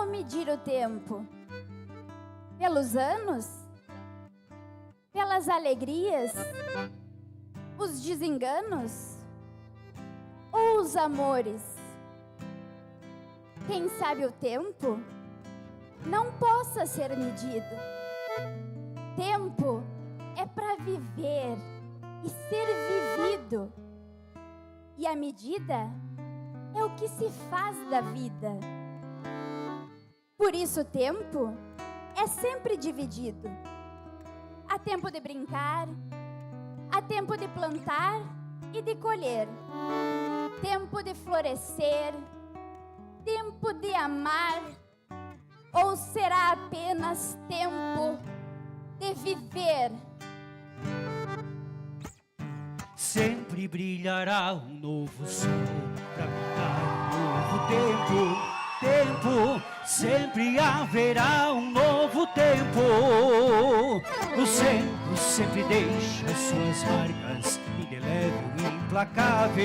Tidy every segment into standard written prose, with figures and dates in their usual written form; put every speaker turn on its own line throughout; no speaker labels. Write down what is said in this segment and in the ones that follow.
Como medir o tempo? Pelos anos? Pelas alegrias? Os desenganos? Ou os amores? Quem sabe o tempo não possa ser medido. Tempo é para viver e ser vivido. E a medida é o que se faz da vida. Por isso o tempo é sempre dividido. Há tempo de brincar, há tempo de plantar e de colher, tempo de florescer, tempo de amar, ou será apenas tempo de viver?
Sempre brilhará um novo sol para pintar um novo tempo. Sempre haverá um novo tempo. O tempo sempre deixa suas marcas, indelével e implacável.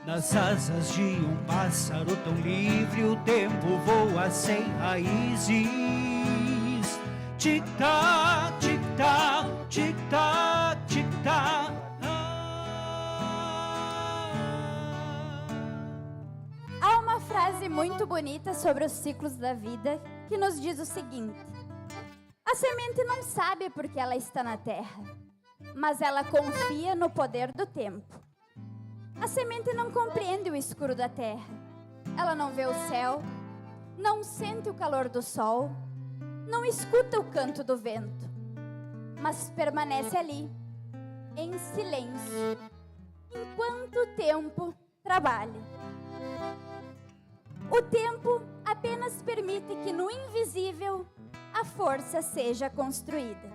Nas asas de um pássaro tão livre, o tempo voa sem raízes. Tic-tac, tic-tac, tic-tac, tic-tac.
Há uma frase muito bonita sobre os ciclos da vida que nos diz o seguinte: a semente não sabe por que ela está na terra, mas ela confia no poder do tempo. A semente não compreende o escuro da terra. Ela não vê o céu, não sente o calor do sol, não escuta o canto do vento, mas permanece ali, em silêncio, enquanto o tempo trabalha. O tempo apenas permite que no invisível a força seja construída.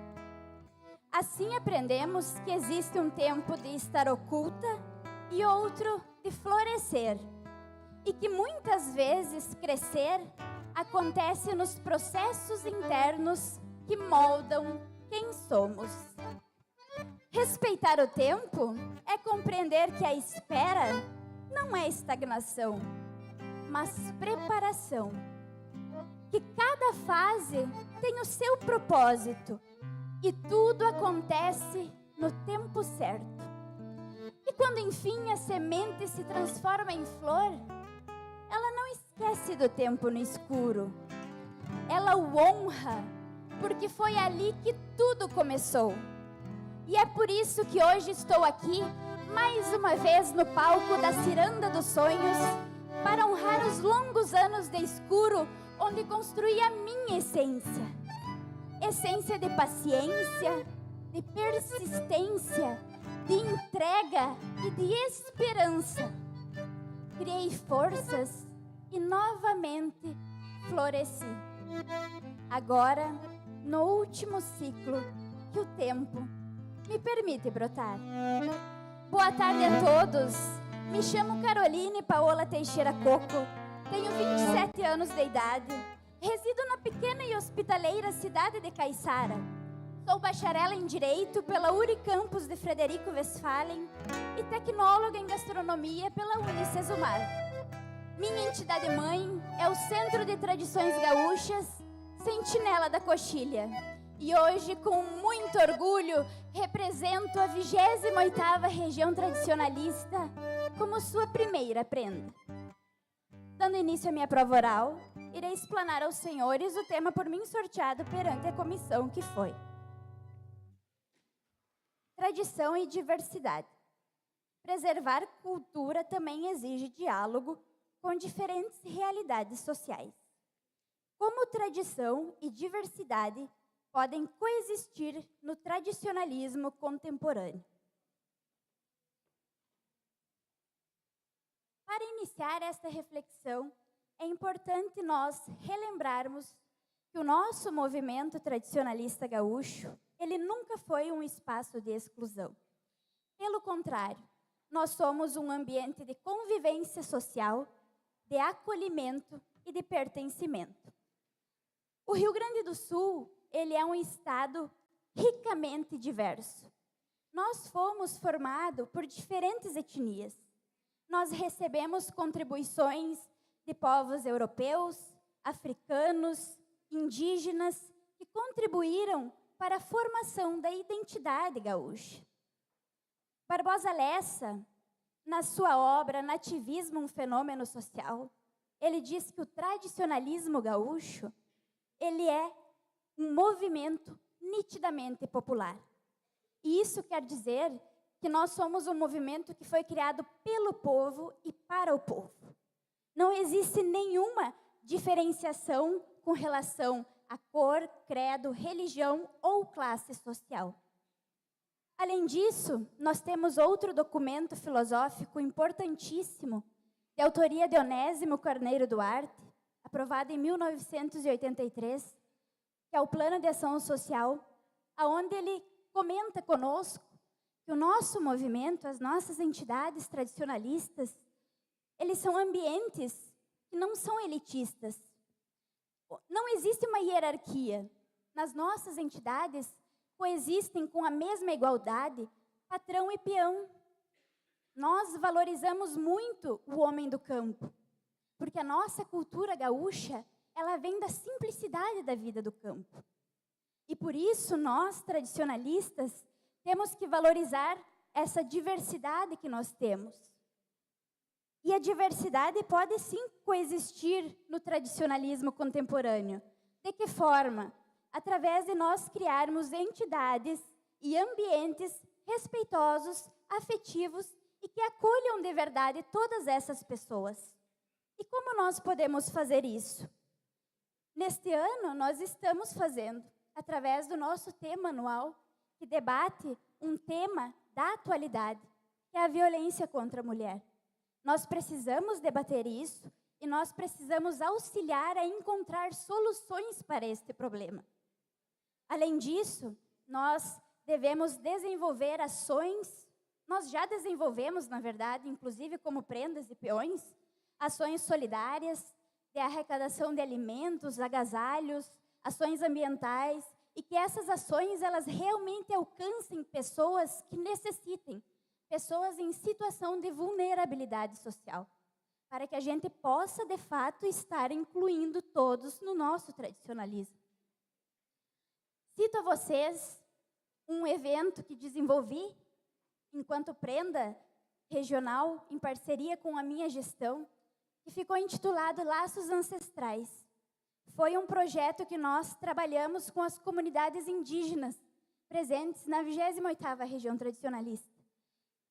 Assim aprendemos que existe um tempo de estar oculta e outro de florescer, e que muitas vezes crescer acontece nos processos internos que moldam quem somos. Respeitar o tempo é compreender que a espera não é estagnação, mas preparação. Que cada fase tem o seu propósito e tudo acontece no tempo certo. E quando enfim a semente se transforma em flor, ela não esquece do tempo no escuro. Ela o honra, porque foi ali que tudo começou. E é por isso que hoje estou aqui, mais uma vez no palco da Ciranda dos Sonhos, para honrar os longos anos de escuro, onde construí a minha essência. Essência de paciência, de persistência, de entrega e de esperança. Criei forças e novamente floresci. Agora, no último ciclo que o tempo me permite brotar. Boa tarde a todos. Me chamo Caroline Paola Teixeira Coco. Tenho 27 anos de idade. Resido na pequena e hospitaleira cidade de Caiçara. Sou bacharela em Direito pela Unicampus de Frederico Westphalen e tecnóloga em Gastronomia pela Unicesumar. Minha entidade mãe é o Centro de Tradições Gaúchas, Sentinela da Coxilha. E hoje, com muito orgulho, represento a 28ª Região Tradicionalista como sua primeira prenda. Dando início à minha prova oral, irei explanar aos senhores o tema por mim sorteado perante a comissão que foi: tradição e diversidade. Preservar cultura também exige diálogo com diferentes realidades sociais. Como tradição e diversidade podem coexistir no tradicionalismo contemporâneo? Para iniciar esta reflexão, é importante nós relembrarmos que o nosso movimento tradicionalista gaúcho, ele nunca foi um espaço de exclusão. Pelo contrário, nós somos um ambiente de convivência social, de acolhimento e de pertencimento. O Rio Grande do Sul, ele é um estado ricamente diverso. Nós fomos formados por diferentes etnias. Nós recebemos contribuições de povos europeus, africanos, indígenas, que contribuíram para a formação da identidade gaúcha. Barbosa Lessa, na sua obra Nativismo, um Fenômeno Social, ele diz que o tradicionalismo gaúcho, ele é um movimento nitidamente popular. E isso quer dizer que nós somos um movimento que foi criado pelo povo e para o povo. Não existe nenhuma diferenciação com relação a cor, credo, religião ou classe social. Além disso, nós temos outro documento filosófico importantíssimo, de autoria de Onésimo Carneiro Duarte, aprovado em 1983, que é o Plano de Ação Social, onde ele comenta conosco que o nosso movimento, as nossas entidades tradicionalistas, eles são ambientes que não são elitistas. Não existe uma hierarquia. Nas nossas entidades, coexistem com a mesma igualdade patrão e peão. Nós valorizamos muito o homem do campo, porque a nossa cultura gaúcha, ela vem da simplicidade da vida do campo. E por isso, nós, tradicionalistas, temos que valorizar essa diversidade que nós temos. E a diversidade pode sim coexistir no tradicionalismo contemporâneo. De que forma? Através de nós criarmos entidades e ambientes respeitosos, afetivos e que acolham de verdade todas essas pessoas. E como nós podemos fazer isso? Neste ano, nós estamos fazendo, através do nosso tema anual, que debate um tema da atualidade, que é a violência contra a mulher. Nós precisamos debater isso e nós precisamos auxiliar a encontrar soluções para este problema. Além disso, nós devemos desenvolver ações, nós já desenvolvemos, na verdade, inclusive como prendas e peões, ações solidárias de arrecadação de alimentos, agasalhos, ações ambientais, e que essas ações elas realmente alcancem pessoas que necessitem, pessoas em situação de vulnerabilidade social, para que a gente possa, de fato, estar incluindo todos no nosso tradicionalismo. Cito a vocês um evento que desenvolvi enquanto prenda regional, em parceria com a minha gestão, que ficou intitulado Laços Ancestrais. Foi um projeto que nós trabalhamos com as comunidades indígenas presentes na 28ª Região Tradicionalista.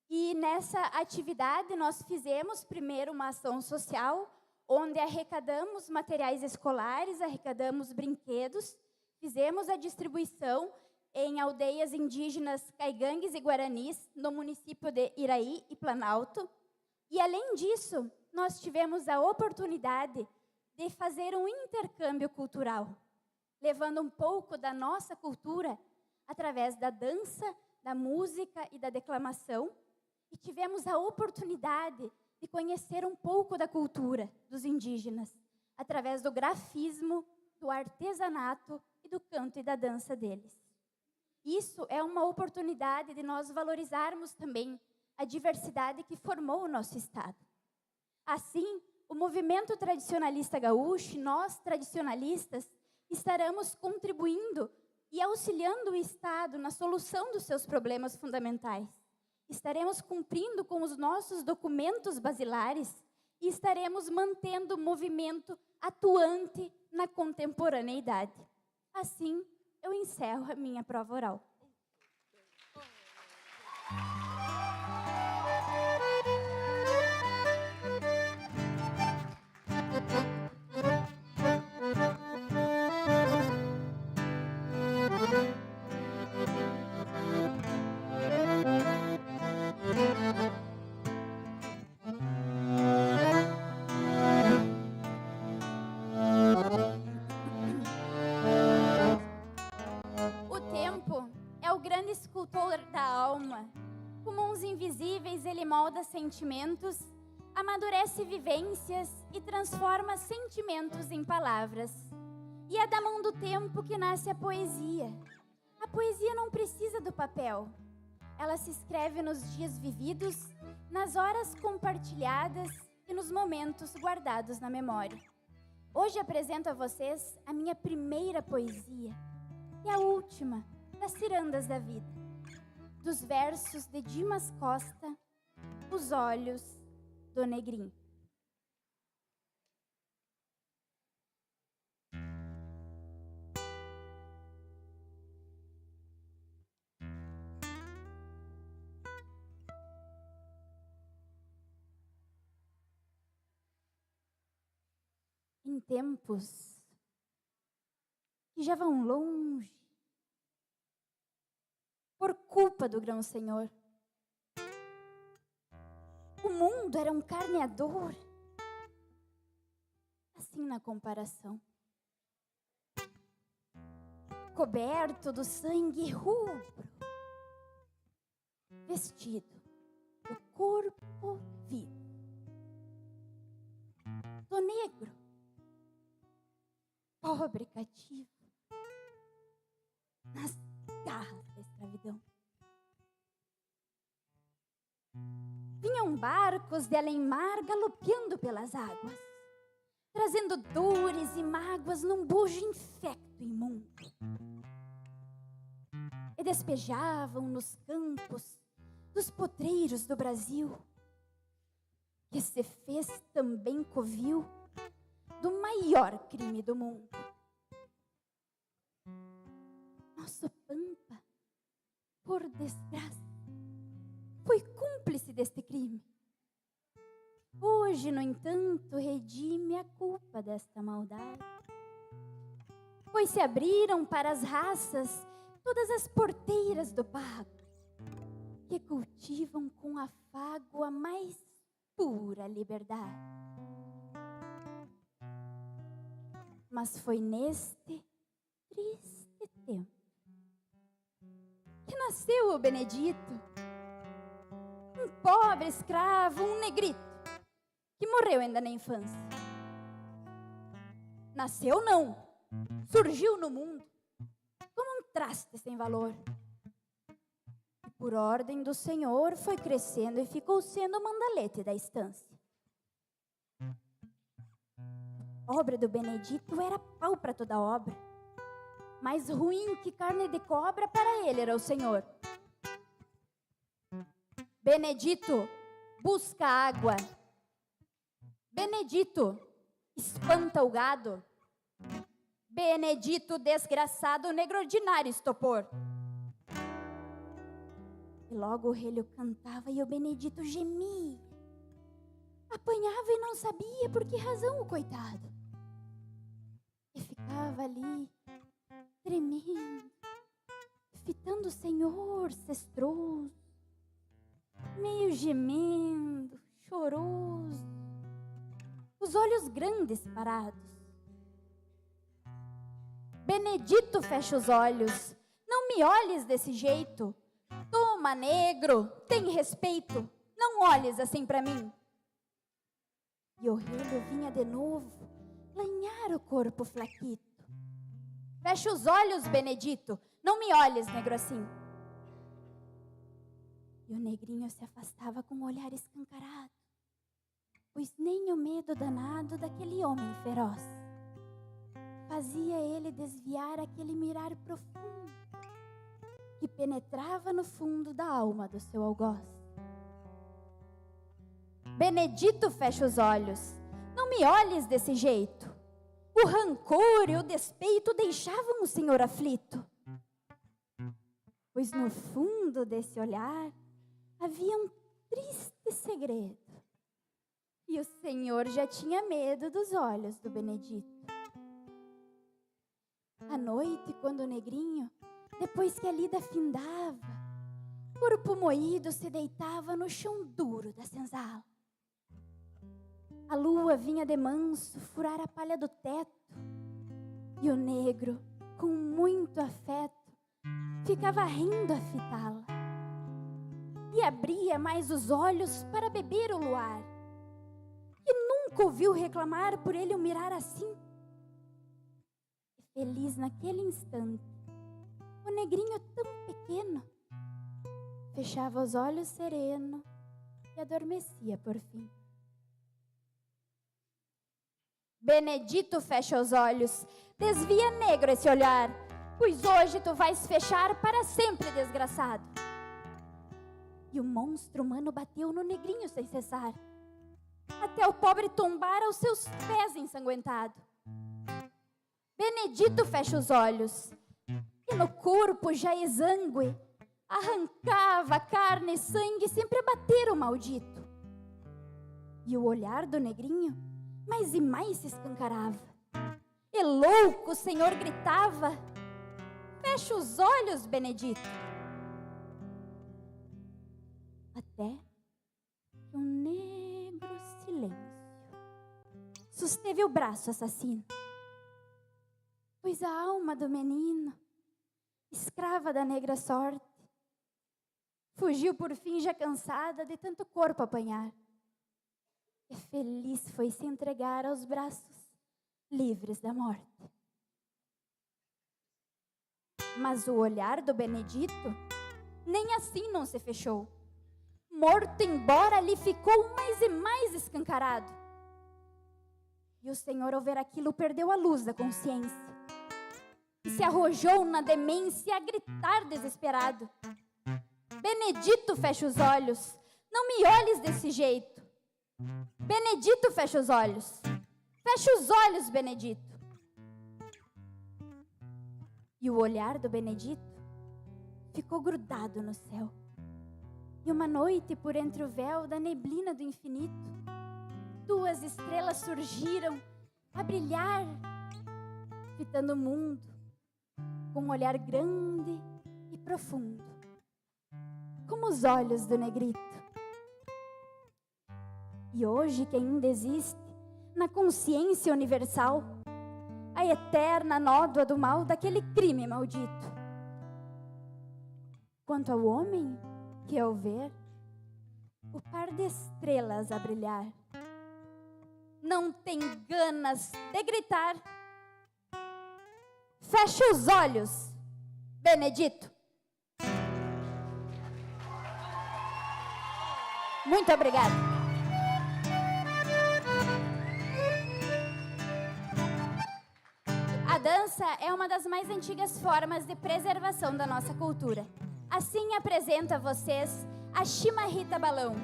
E nessa atividade nós fizemos primeiro uma ação social, onde arrecadamos materiais escolares, arrecadamos brinquedos, fizemos a distribuição em aldeias indígenas caigangues e guaranis, no município de Iraí e Planalto. E além disso, nós tivemos a oportunidade de fazer um intercâmbio cultural, levando um pouco da nossa cultura através da dança, da música e da declamação, e tivemos a oportunidade de conhecer um pouco da cultura dos indígenas, através do grafismo, do artesanato e do canto e da dança deles. Isso é uma oportunidade de nós valorizarmos também a diversidade que formou o nosso Estado. Assim, o movimento tradicionalista gaúcho, nós tradicionalistas, estaremos contribuindo e auxiliando o Estado na solução dos seus problemas fundamentais. Estaremos cumprindo com os nossos documentos basilares e estaremos mantendo o movimento atuante na contemporaneidade. Assim, eu encerro a minha prova oral. Escultor da alma, com mãos invisíveis ele molda sentimentos, amadurece vivências e transforma sentimentos em palavras. E é da mão do tempo que nasce a poesia poesia não precisa do papel. Ela se escreve nos dias vividos, nas horas compartilhadas e nos momentos guardados na memória. Hoje apresento a vocês a minha primeira poesia e a última das cirandas da vida, dos versos de Dimas Costa, Os Olhos do Negrinho. Em tempos que já vão longe, por culpa do grão-senhor, o mundo era um carneador, assim na comparação, coberto do sangue rubro, vestido do corpo vivo, do negro, pobre cativo, nas garras da escravidão. Vinham barcos de além-mar galopeando pelas águas, trazendo dores e mágoas num bojo infecto e imundo. E despejavam nos campos dos potreiros do Brasil, que se fez também covil do maior crime do mundo. Nosso Pampa, por desgraça, foi cúmplice deste crime. Hoje, no entanto, redime a culpa desta maldade, pois se abriram para as raças todas as porteiras do pago, que cultivam com afago a mais pura liberdade. Mas foi neste triste tempo que nasceu o Benedito, um pobre escravo, um negrito, que morreu ainda na infância. Nasceu não, surgiu no mundo como um traste sem valor. E por ordem do Senhor foi crescendo e ficou sendo o mandalete da estância. A obra do Benedito era pau para toda obra. Mais ruim que carne de cobra para ele era o Senhor. Benedito, busca água. Benedito, espanta o gado. Benedito, desgraçado, negro ordinário estopor. E logo o relho cantava e o Benedito gemia. Apanhava e não sabia por que razão o coitado. E ficava ali, tremendo, fitando o Senhor cestroso, meio gemendo, choroso, os olhos grandes parados. Benedito, fecha os olhos, não me olhes desse jeito. Toma, negro, tem respeito, não olhes assim para mim. E o relho vinha de novo lanhar o corpo flaquito. Fecha os olhos, Benedito, não me olhes, negro, assim. E o negrinho se afastava com um olhar escancarado, pois nem o medo danado daquele homem feroz fazia ele desviar aquele mirar profundo que penetrava no fundo da alma do seu algoz. Benedito, fecha os olhos, não me olhes desse jeito. O rancor e o despeito deixavam o Senhor aflito, pois no fundo desse olhar havia um triste segredo, e o Senhor já tinha medo dos olhos do Benedito. À noite, quando o negrinho, depois que a lida findava, corpo moído se deitava no chão duro da senzala. A lua vinha de manso furar a palha do teto, e o negro, com muito afeto, ficava rindo a fitá-la. E abria mais os olhos para beber o luar, e nunca ouviu reclamar por ele o mirar assim. E feliz naquele instante, O negrinho tão pequeno fechava os olhos sereno e adormecia por fim. Benedito fecha os olhos, desvia negro esse olhar, pois hoje tu vais fechar para sempre, desgraçado. E o monstro humano bateu no negrinho sem cessar, até o pobre tombar aos seus pés ensanguentado. Benedito fecha os olhos, e no corpo já exangue, arrancava carne e sangue sempre a bater o maldito. E o olhar do negrinho mais e mais se escancarava. E louco o Senhor gritava: fecha os olhos, Benedito. Até que um negro silêncio susteve o braço assassino, pois a alma do menino, escrava da negra sorte, fugiu por fim já cansada de tanto corpo apanhar. E feliz foi se entregar aos braços livres da morte. Mas o olhar do Benedito nem assim não se fechou. Morto embora ali ficou mais e mais escancarado. E o Senhor, ao ver aquilo, perdeu a luz da consciência e se arrojou na demência a gritar desesperado: Benedito, fecha os olhos, não me olhes desse jeito. Benedito, fecha os olhos. Fecha os olhos, Benedito. E o olhar do Benedito ficou grudado no céu. E uma noite, por entre o véu da neblina do infinito, duas estrelas surgiram a brilhar, fitando o mundo com um olhar grande e profundo, como os olhos do negrito. E hoje que ainda existe na consciência universal a eterna nódoa do mal daquele crime maldito. Quanto ao homem que, ao ver o par de estrelas a brilhar, não tem ganas de gritar: fecha os olhos, Benedito. Muito obrigada. A dança é uma das mais antigas formas de preservação da nossa cultura. Assim apresento a vocês a chimarrita balão,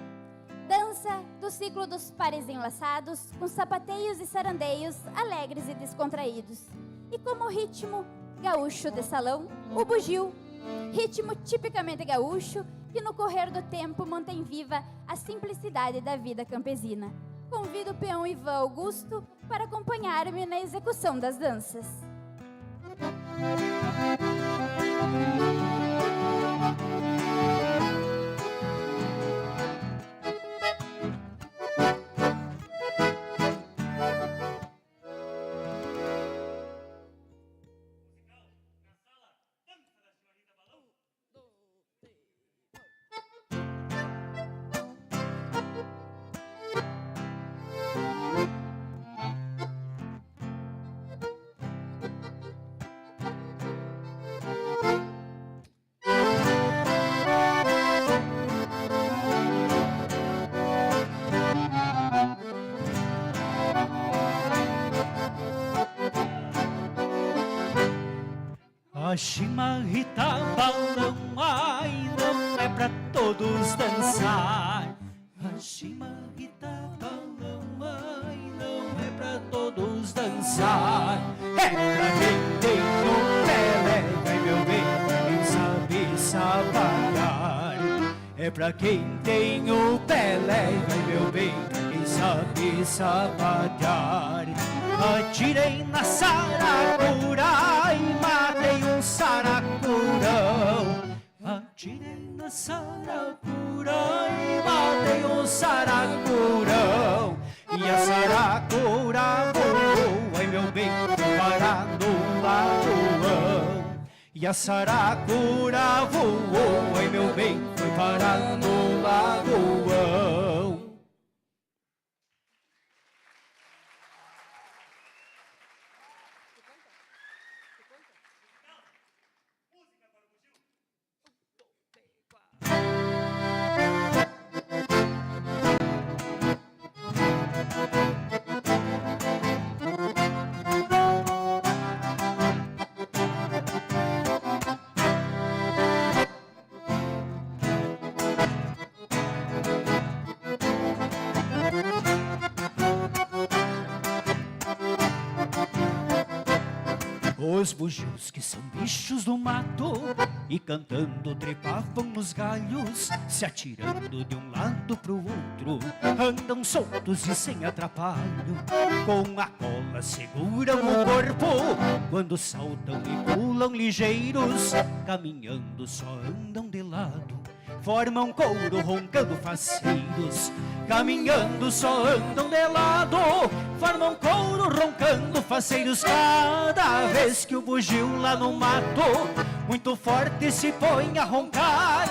dança do ciclo dos pares enlaçados, com sapateios e sarandeios alegres e descontraídos. E como ritmo gaúcho de salão, o bugio, ritmo tipicamente gaúcho que no correr do tempo mantém viva a simplicidade da vida campesina. Convido o peão Ivan Augusto para acompanhar-me na execução das danças.
A chimarrita balão, ai, não é pra todos dançar. A chimarrita balão, ai, não é pra todos dançar. É pra quem tem o pé leve, meu bem, quem sabe sapatear. É pra quem tem o pé leve, meu bem, quem sabe sapatear. Atirei na saracura e matei um saracurão. Atirei na saracura e matei um saracurão. E a saracura voou, ai meu bem, foi parar no lagoão. E a saracura voou, ai meu bem, foi parar no lagoão. Os bugios que são bichos do mato e cantando trepavam nos galhos, se atirando de um lado pro outro, andam soltos e sem atrapalho, com a cola seguram o corpo, quando saltam e pulam ligeiros, caminhando só andam de lado, formam couro roncando faceiros, caminhando só andam de lado, formam couro roncando faceiros. Cada vez que o bugio lá no mato muito forte se põe a roncar,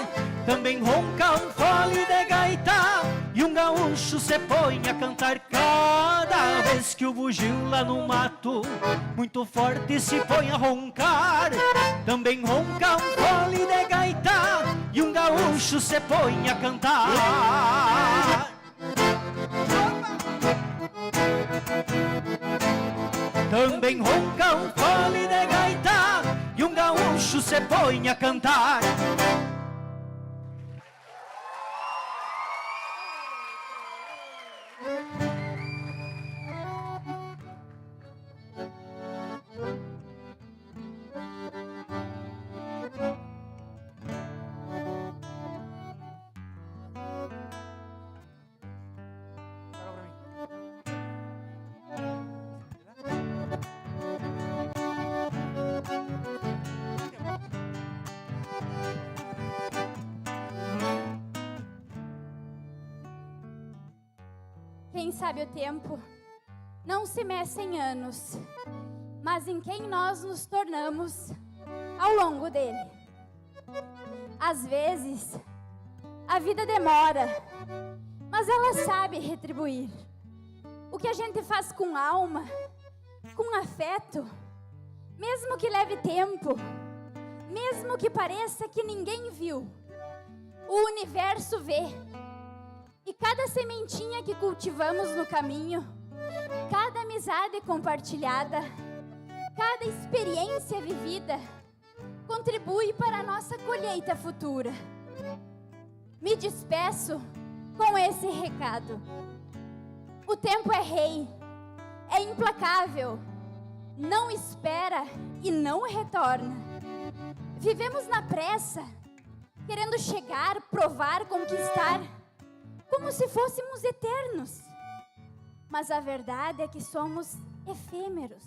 também ronca um fole de gaita e um gaúcho se põe a cantar. Cada vez que o bugio lá no mato muito forte se põe a roncar, também ronca um fole de gaita e um gaúcho se põe a cantar. Também ronca um fole de gaita e um gaúcho se põe a cantar.
Quem sabe o tempo não se meça em anos, mas em quem nós nos tornamos ao longo dele. Às vezes, a vida demora, mas ela sabe retribuir. O que a gente faz com alma, com afeto, mesmo que leve tempo, mesmo que pareça que ninguém viu, o universo vê. E cada sementinha que cultivamos no caminho, cada amizade compartilhada, cada experiência vivida, contribui para a nossa colheita futura. Me despeço com esse recado. O tempo é rei, é implacável, não espera e não retorna. Vivemos na pressa, querendo chegar, provar, conquistar, como se fôssemos eternos. Mas a verdade é que somos efêmeros.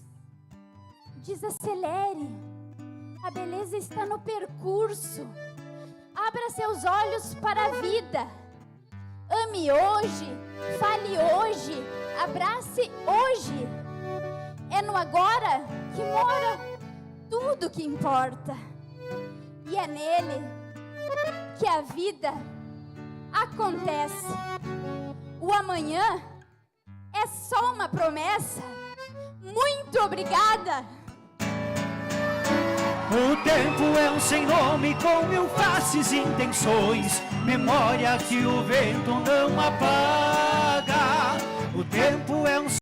Desacelere. A beleza está no percurso. Abra seus olhos para a vida. Ame hoje, fale hoje, abrace hoje. É no agora que mora tudo que importa. E é nele que a vida acontece. O amanhã é só uma promessa. Muito obrigada.
O tempo é um sem nome com mil faces e intenções, memória que o vento não apaga. O tempo é